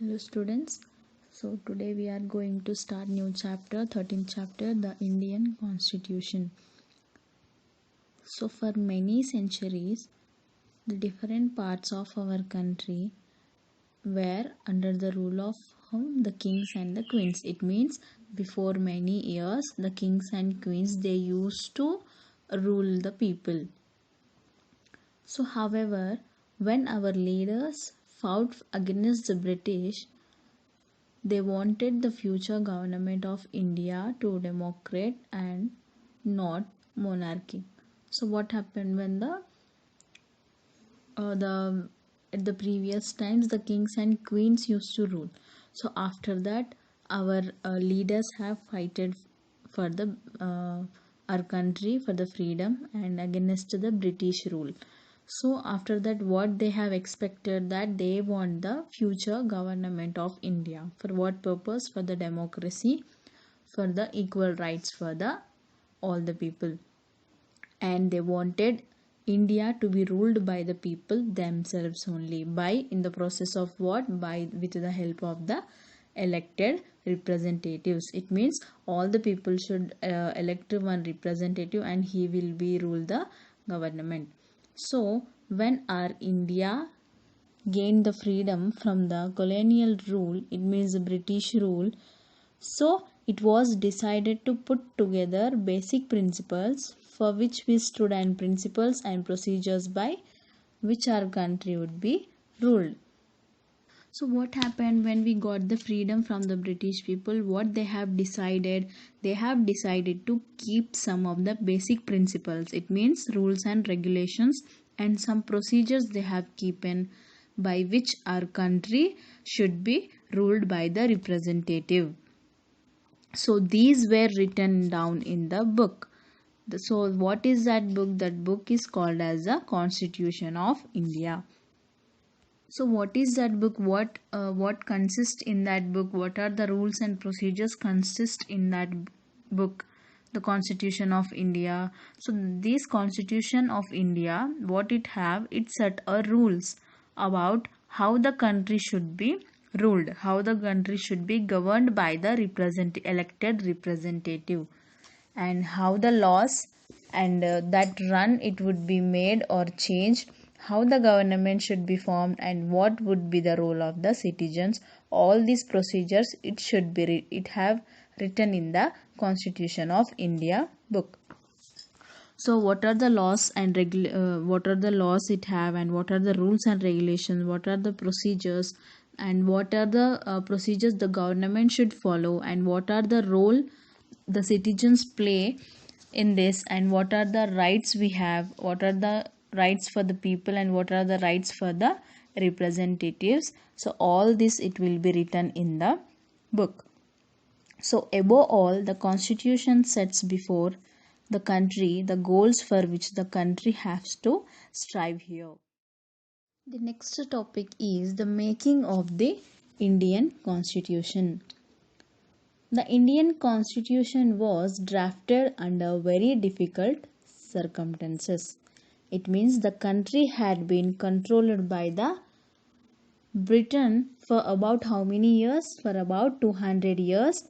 Hello students. So today we are going to start new chapter, 13th chapter, the Indian Constitution. So for many centuries, the different parts of our country were under the rule of the kings and the queens. It means before many years, the kings and queens they used to rule the people. So however, when our leaders fought against the British, they wanted the future government of India to democrat and not monarchy. So what happened when the at the previous times the kings and queens used to rule. So after that our leaders have fighted for the our country for the freedom and against the British rule. So after that what they have expected that they want the future government of India. For what purpose? For the democracy, for the equal rights for the all the people. And they wanted India to be ruled by the people themselves only, by in the process of what? By with the help of the elected representatives. It means all the people should elect one representative and he will be rule the government. So when our India gained the freedom from the colonial rule, it means the British rule, so it was decided to put together basic principles for which we stood and principles and procedures by which our country would be ruled. So what happened when we got the freedom from the British people? What they have decided? They have decided to keep some of the basic principles. It means rules and regulations and some procedures they have kept by which our country should be ruled by the representative. So these were written down in the book. So what is that book? That book is called as the Constitution of India. So what is that book? What consists in that book? What are the rules and procedures consist in that book? The Constitution of India. So this Constitution of India, what it have? It set a rules about how the country should be ruled, how the country should be governed by the elected representative, and how the laws and that run it would be made or changed, how the government should be formed, and what would be the role of the citizens. All these procedures it should be it have written in the Constitution of India book. So what are the laws and what are the laws it have, and what are the rules and regulations, what are the procedures, and what are the procedures the government should follow, and what are the role the citizens play in this, and what are the rights we have, what are the rights for the people, and what are the rights for the representatives. So all this it will be written in the book. So above all, the Constitution sets before the country the goals for which the country has to strive here. The next topic is the making of the Indian Constitution. The Indian Constitution was drafted under very difficult circumstances. It means the country had been controlled by the Britain for about how many years? For about 200 years.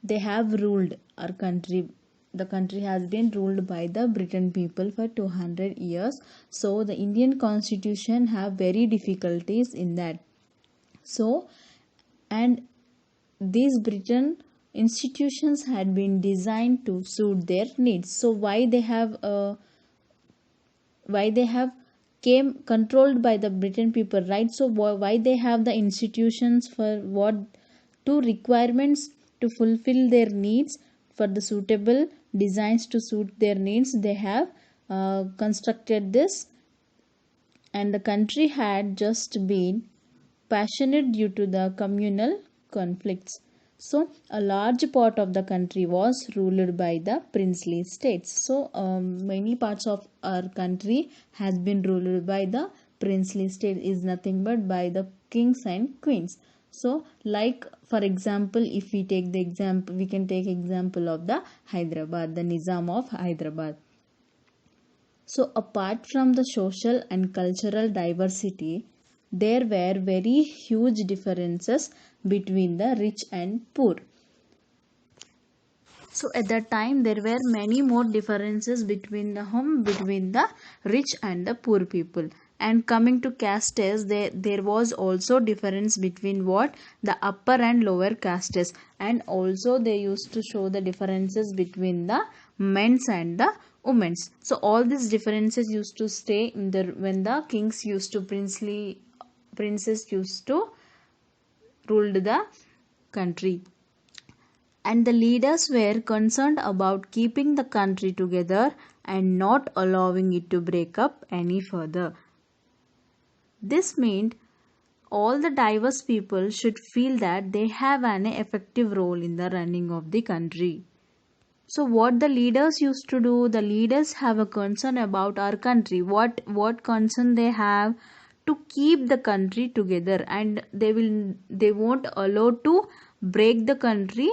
They have ruled our country. The country has been ruled by the Britain people for 200 years. So the Indian Constitution have very difficulties in that. So and these Britain institutions had been designed to suit their needs. So why they have came controlled by the Britain people, right? So why they have the institutions for what two requirements to fulfill their needs, for the suitable designs to suit their needs they have constructed this. And the country had just been passionate due to the communal conflicts. So a large part of the country was ruled by the princely states. So many parts of our country has been ruled by the princely state, is nothing but by the kings and queens. So like for example, if we take the example, we can take example of the Hyderabad, the Nizam of Hyderabad. So apart from the social and cultural diversity, there were very huge differences between the rich and poor. So at that time there were many more differences between the rich and the poor people. And coming to castes, there was also difference between what the upper and lower castes, and also they used to show the differences between the men's and the women's. So all these differences used to stay in the when the kings used to princes used to ruled the country. And the leaders were concerned about keeping the country together and not allowing it to break up any further. This meant all the diverse people should feel that they have an effective role in the running of the country. So what the leaders used to do, the leaders have a concern about our country. What concern they have? To keep the country together, and they won't allow to break the country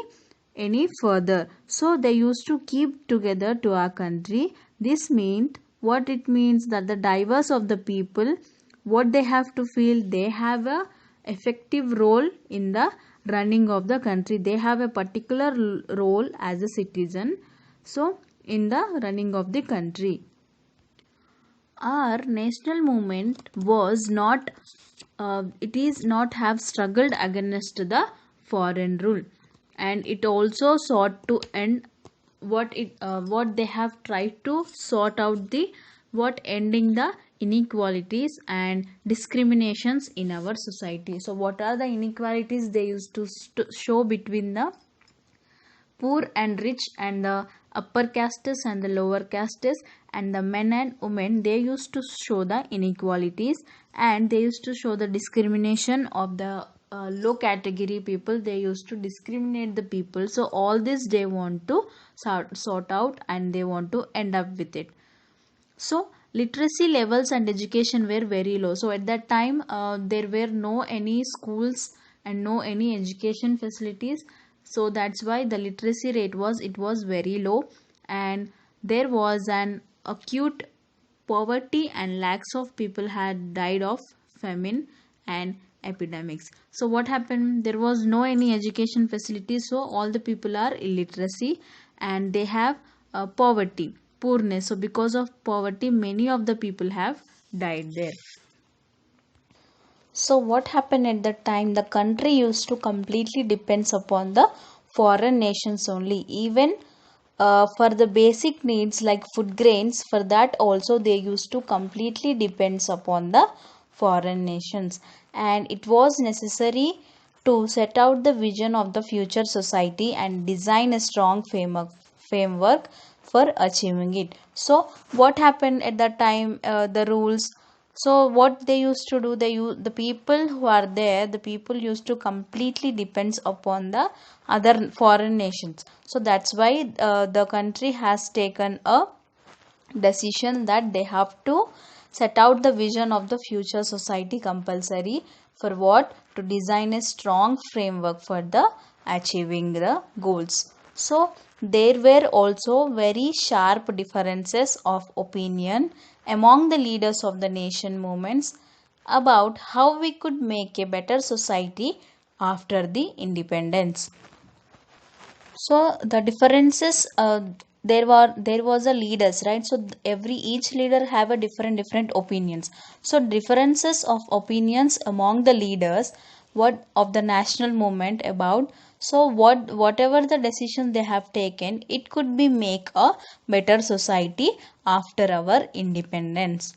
any further. So they used to keep together to our country. This means what it means, that the diverse of the people, what they have to feel, they have a effective role in the running of the country. They have a particular role as a citizen, so in the running of the country. Our national movement was not it is not have struggled against the foreign rule, and it also sought to end what they have tried to sort out the what ending the inequalities and discriminations in our society. So what are the inequalities they used to show between the poor and rich, and the upper castes and the lower castes, and the men and women, they used to show the inequalities, and they used to show the discrimination of the low category people. They used to discriminate the people. So all this they want to sort out, and they want to end up with it. So literacy levels and education were very low. So at that time there were no any schools and no any education facilities. So that's why the literacy rate was very low, and there was an acute poverty, and lakhs of people had died of famine and epidemics. So what happened, there was no any education facilities, so all the people are illiteracy, and they have poorness. So because of poverty, many of the people have died there. So what happened at that time, the country used to completely depends upon the foreign nations only. Even for the basic needs like food grains, for that also they used to completely depends upon the foreign nations. And it was necessary to set out the vision of the future society and design a strong framework for achieving it. So what happened at that time, the rules. So what they used to do, the people who are there, the people used to completely depends upon the other foreign nations. So that's why the country has taken a decision that they have to set out the vision of the future society compulsory. For what? To design a strong framework for the achieving the goals. So there were also very sharp differences of opinion among the leaders of the nation movements about how we could make a better society after the independence. So the differences, there was a leaders, right? So every each leader have a different opinions. So differences of opinions among the leaders what of the national movement about, so whatever the decision they have taken, it could be make a better society after our independence.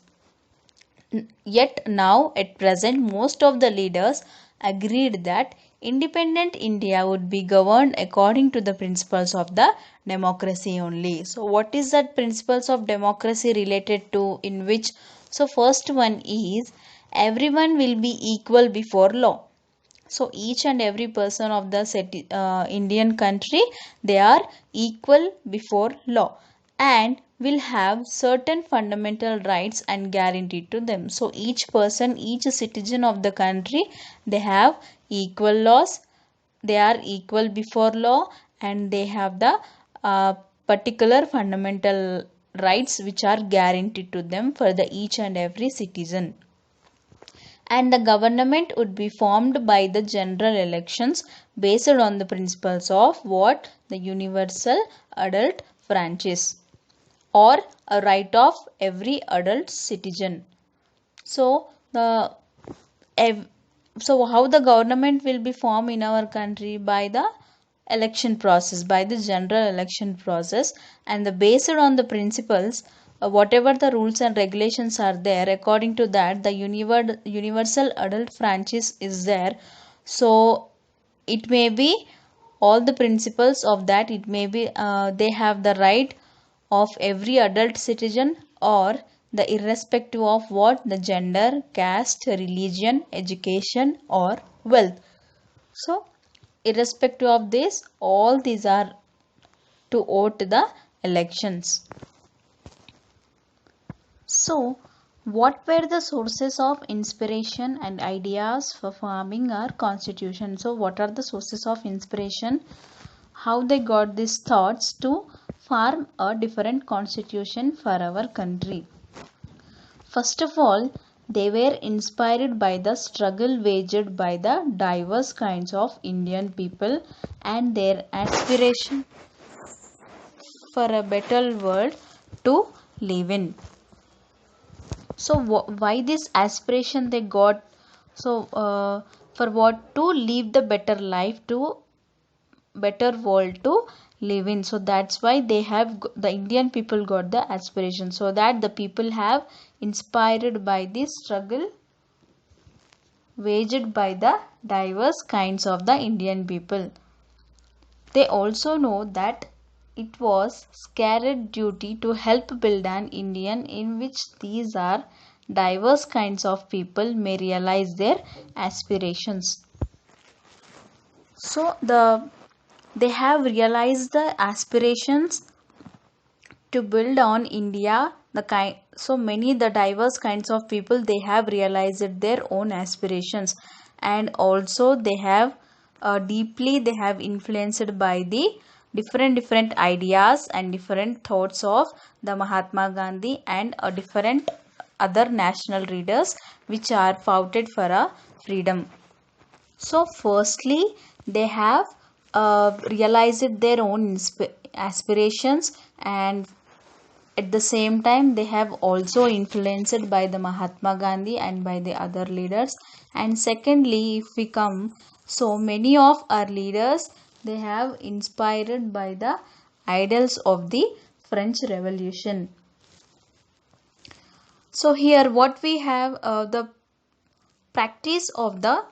Yet now, at present, most of the leaders agreed that independent India would be governed according to the principles of the democracy only. So, what is that principles of democracy related to? In which, so first one is everyone will be equal before law. So each and every person of the Indian country, they are equal before law and will have certain fundamental rights and guaranteed to them. So each person, each citizen of the country, they have equal laws, they are equal before law, and they have the particular fundamental rights which are guaranteed to them for the each and every citizen. and the government would be formed by the general elections based on the principles of what? The universal adult franchise, or a right of every adult citizen. So the so how the government will be formed in our country? By the election process, by the general election process, and the based on the principles, whatever the rules and regulations are there, according to that the universal adult franchise is there. So it may be all the principles of that, it may be they have the right of every adult citizen, or the irrespective of what? The gender, caste, religion, education or wealth. So irrespective of this, all these are to vote the elections. So what were the sources of inspiration and ideas for forming our constitution? So what are the sources of inspiration? How they got these thoughts to form a different constitution for our country? First of all, they were inspired by the struggle waged by the diverse kinds of Indian people and their aspiration for a better world to live in. So why this aspiration they got? So for what? To live the better life, to better world to live in. So that's why they have the Indian people got the aspiration, so that the people have inspired by this struggle waged by the diverse kinds of the Indian people. They also know that it was sacred duty to help build an Indian in which these are diverse kinds of people may realize their aspirations. So they have realized the aspirations to build on India. So many the diverse kinds of people, they have realized their own aspirations, and also they have deeply they have influenced by the different ideas and different thoughts of the Mahatma Gandhi and different other national leaders which are fought for a freedom. So firstly, they have realized their own aspirations, and at the same time they have also influenced by the Mahatma Gandhi and by the other leaders. And secondly, if we come, so many of our leaders, they have inspired by the ideals of the French Revolution. So here what we have, the practice of the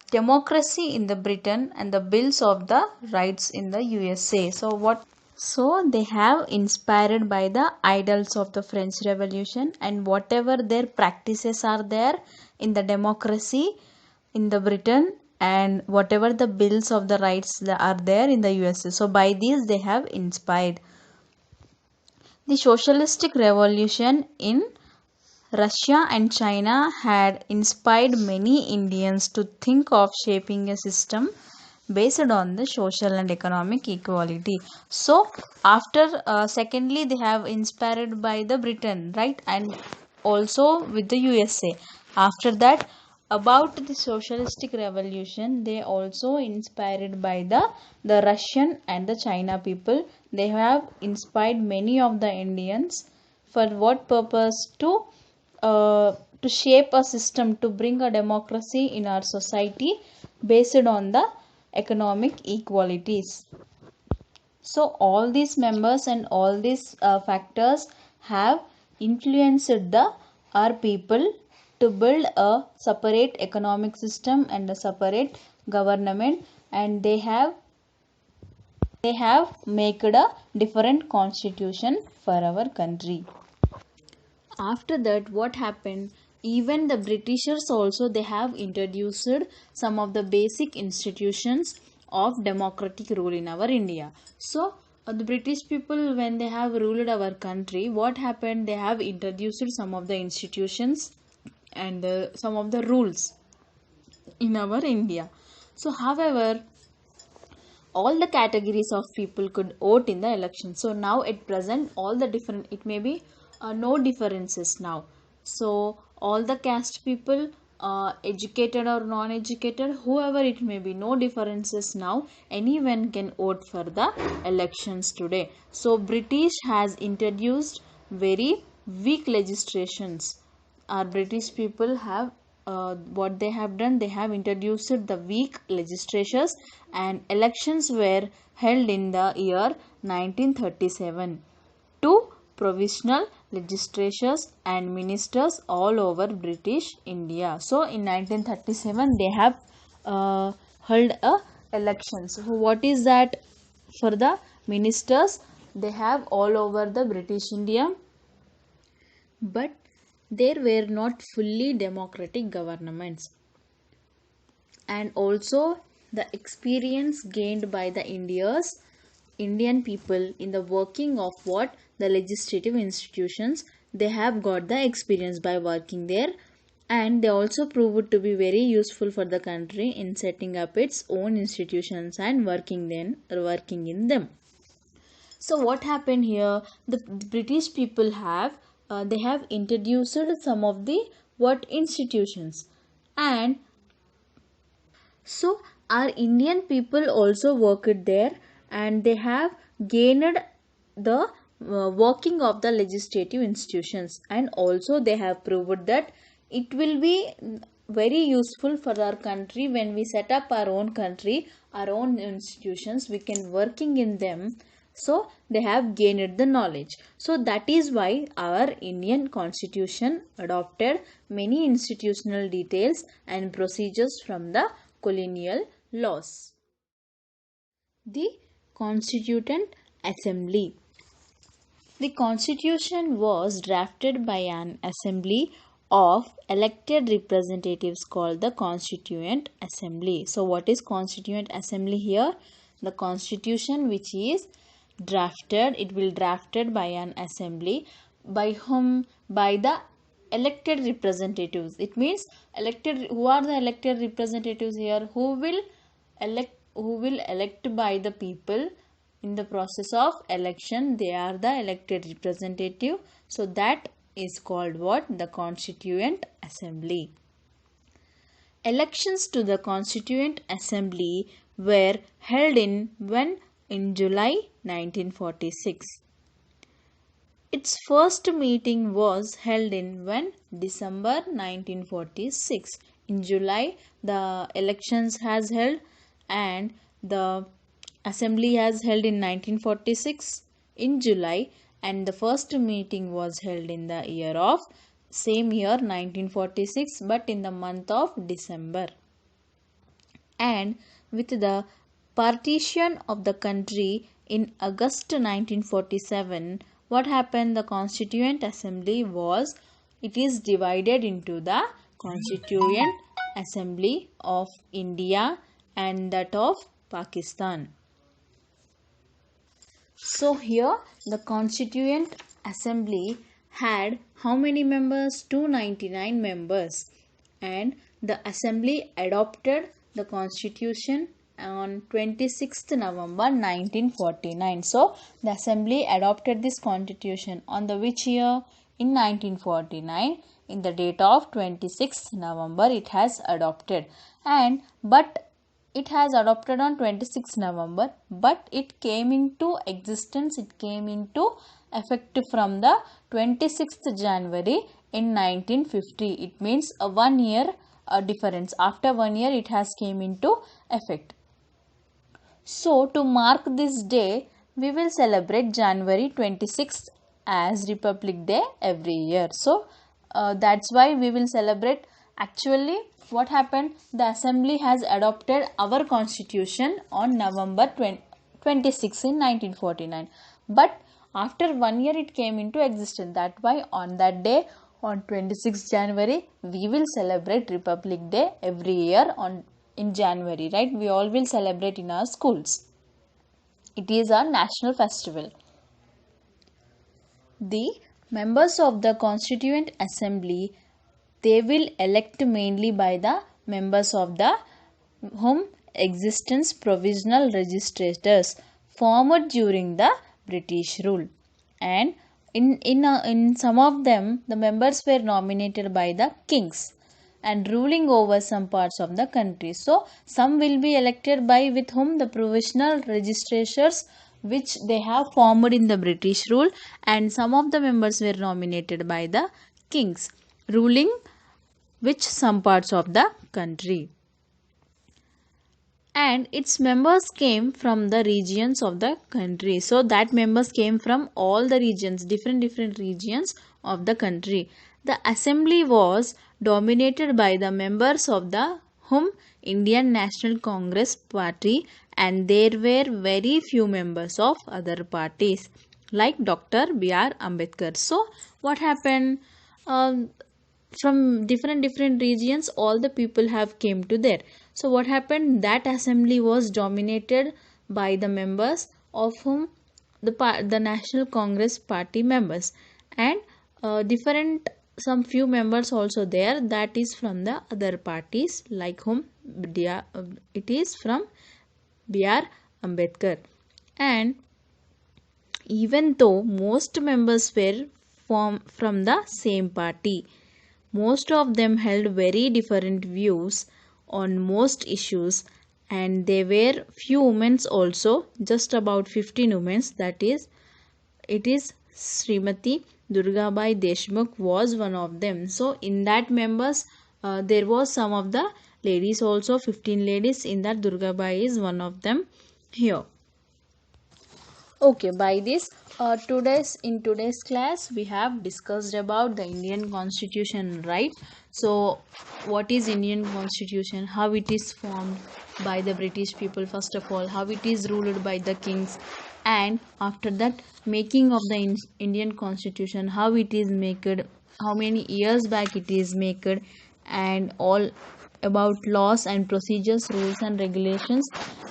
democracy in the Britain and the bills of the rights in the USA. So they have inspired by the ideals of the French Revolution, and whatever their practices are there in the democracy in the Britain, and whatever the bills of the rights that are there in the USA. So by these they have inspired. The socialistic revolution in Russia and China had inspired many Indians to think of shaping a system based on the social and economic equality. So after secondly, they have inspired by the Britain, right, and also with the USA. After that, about the socialistic revolution, they also inspired by the Russian and the China people. They have inspired many of the Indians. For what purpose? To shape a system, to bring a democracy in our society based on the economic equalities. So all these members and all these factors have influenced the our people to build a separate economic system and a separate government, and they have made a different constitution for our country. After that, what happened? Even the Britishers also, they have introduced some of the basic institutions of democratic rule in our India. So the British people, when they have ruled our country, what happened? They have introduced some of the institutions and some of the rules in our India. So however, all the categories of people could vote in the election. So now at present, all the different, it may be no differences now. So all the caste people educated or non-educated, whoever it may be, no differences now. Anyone can vote for the elections today. So British has introduced very weak legislations. Our British people have what they have done, they have introduced the weak legislations, and elections were held in the year 1937. Two provisional legislatures and ministers all over British India. So in 1937 they have held a elections. So what is that for the ministers? They have all over the British India, but there were not fully democratic governments. And also the experience gained by the Indian people in the working of what the legislative institutions, they have got the experience by working there, and they also proved to be very useful for the country in setting up its own institutions and working in them. So what happened here, the British people have they have introduced some of the what institutions, and so our Indian people also worked there, and they have gained the working of the legislative institutions, and also they have proved that it will be very useful for our country when we set up our own country, our own institutions, we can working in them. So they have gained the knowledge. So that is why our Indian constitution adopted many institutional details and procedures from the colonial laws. The Constituent Assembly. The constitution was drafted by an assembly of elected representatives called the Constituent Assembly. So what is Constituent Assembly here? The constitution which is drafted, it will drafted by an assembly, by whom? By the elected representatives. It means elected, who are the elected representatives here? Who will elect by the people in the process of election, they are the elected representative. So that is called what? The Constituent Assembly. Elections to the Constituent Assembly were held in July 1946. Its first meeting was held in December 1946. In July the elections has held, and the assembly has held in 1946 in July, and the first meeting was held in the year of same year 1946, but in the month of December. And with the partition of the country in August 1947, what happened? The Constituent Assembly it is divided into the Constituent Assembly of India and that of Pakistan. So here the Constituent Assembly had how many members? 299 members, and the assembly adopted the constitution on 26th November 1949. So the assembly adopted this constitution on the which year? In 1949. In the date of 26th November it has adopted, and but it has adopted on 26th November, but it came into existence, it came into effect from the 26th January in 1950. It means a 1 year difference. After 1 year it has came into effect. So to mark this day, we will celebrate January 26th as Republic Day every year. So that's why we will celebrate. Actually, what happened? The assembly has adopted our constitution on November 26 in 1949. But after 1 year it came into existence. That's why on that day, on 26 January, we will celebrate Republic Day every year in January, right? We all will celebrate in our schools. It is our national festival. The members of the Constituent Assembly, they will elect mainly by the members of the Home Existence Provisional Legislatures formed during the British rule, and in some of them the members were nominated by the kings, and ruling over some parts of the country. So some will be elected by with whom the provisional registrators which they have formed in the British rule, and some of the members were nominated by the kings ruling which some parts of the country, and its members came from the regions of the country. So that members came from all the regions, different regions of the country. The assembly was dominated by the members of the whom Indian National Congress party, and there were very few members of other parties like Dr. B.R. Ambedkar. So what happened? Um, from different regions, all the people have came to there. So what happened, that assembly was dominated by the members of whom the National Congress party members, and different some few members also there that is from the other parties like whom it is from B.R. Ambedkar. And even though most members were from the same party, most of them held very different views on most issues, and there were few women also, just about 15 women. That is, it is Srimati Durgabai Deshmukh was one of them. So in that members, there was some of the ladies also, 15 ladies. In that, Durgabai is one of them here. Okay, by this in today's class we have discussed about the Indian Constitution, right? So what is Indian Constitution, how it is formed by the British people, first of all, how it is ruled by the kings, and after that making of the Indian Constitution, how it is made, how many years back it is made, and all about laws and procedures, rules and regulations,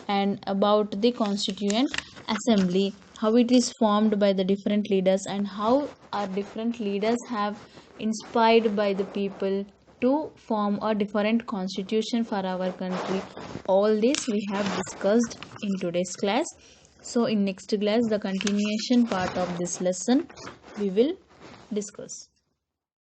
and about the Constituent Assembly, how it is formed by the different leaders, and how our different leaders have inspired by the people to form a different constitution for our country. All this we have discussed in today's class. So in next class, the continuation part of this lesson we will discuss.